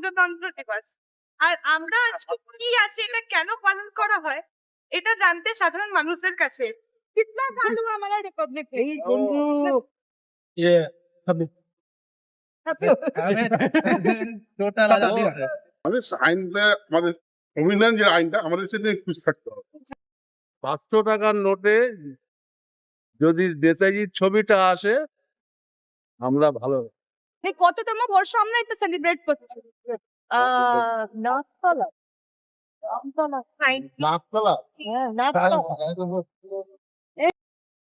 প্রজাতন্ত্র দিবস। আর আমরা আজকে কি আছে, এটা কেন পালন করা হয়, এটা জানতে সাধারণ মানুষদের কাছে कितना साल हुआ हमारा रिपब्लिक डे? ये अभी टोटल আমাদের আইনটা, আমাদের সংবিধান যে আইনটা আমাদের সাথে খুশি থাকতে হবে। 500 টাকার নোটে যদি নেতাজির ছবিটা আসে আমরা ভালো। এই কততম বর্ষ আমরা এটা সেলিব্রেট করছি? নাকতলা। নাকতলা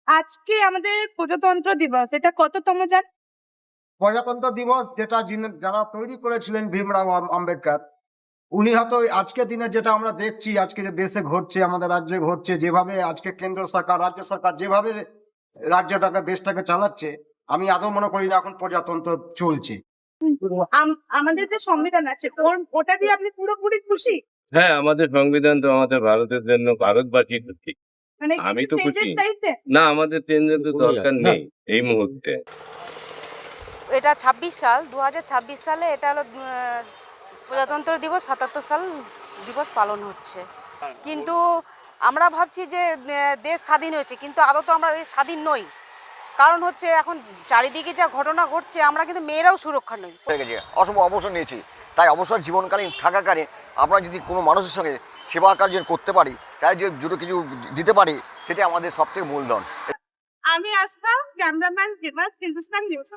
আজকে আমাদের প্রজাতন্ত্র দিবস, এটা কততম জান? প্রজাতন্ত্র দিবস যেটা যারা তৈরি করেছিলেন ভীমরাও আম্বেদকর, উনি হয়তো আজকের দিনে যেটা আমরা দেখছি, আজকে যে দেশে ঘটছে, আমাদের রাজ্যে ঘটছে, যেভাবে আজকে কেন্দ্র সরকার রাজ্য সরকার যেভাবে রাজ্যটাকে দেশটাকে চালাচ্ছে, আমি আদৌ মনে করি না এখন প্রজাতন্ত্র চলছে। আমাদের যে সংবিধান আছে ওটা দিয়ে আপনি পুরোপুরি খুশি? হ্যাঁ, আমাদের সংবিধান তো আমাদের ভারতের জন্য, ভারতবাসী খুশি। মানে আমি কিছু তো খুশি। changes চাইতে? না, আমাদের চেঞ্জের তো দরকার নেই এই মুহূর্তে। এটা 26 সাল 2026 সালে এটা হলো প্রজাতন্ত্র দিবস, 77 সাল দিবস পালন হচ্ছে। কিন্তু আমরা ভাবছি যে দেশ স্বাধীন হয়েছে, কিন্তু আদৌ আমরা এই স্বাধীন নই। কারণ হচ্ছে এখন চারিদিকে যা ঘটনা ঘটছে, আমরা কিন্তু মেয়েরাও সুরক্ষা নই। অসম্ভব অবসর নিয়েছি, তাই অবসর জীবনকালীন থাকাকালীন আমরা যদি কোনো মানুষের সঙ্গে সেবা কার্য করতে পারি, তাই যে দুটো কিছু দিতে পারি, সেটা আমাদের সবথেকে মূলধন। আমি আসতাম ক্যামেরাম্যান হিন্দুস্তান নিউজ।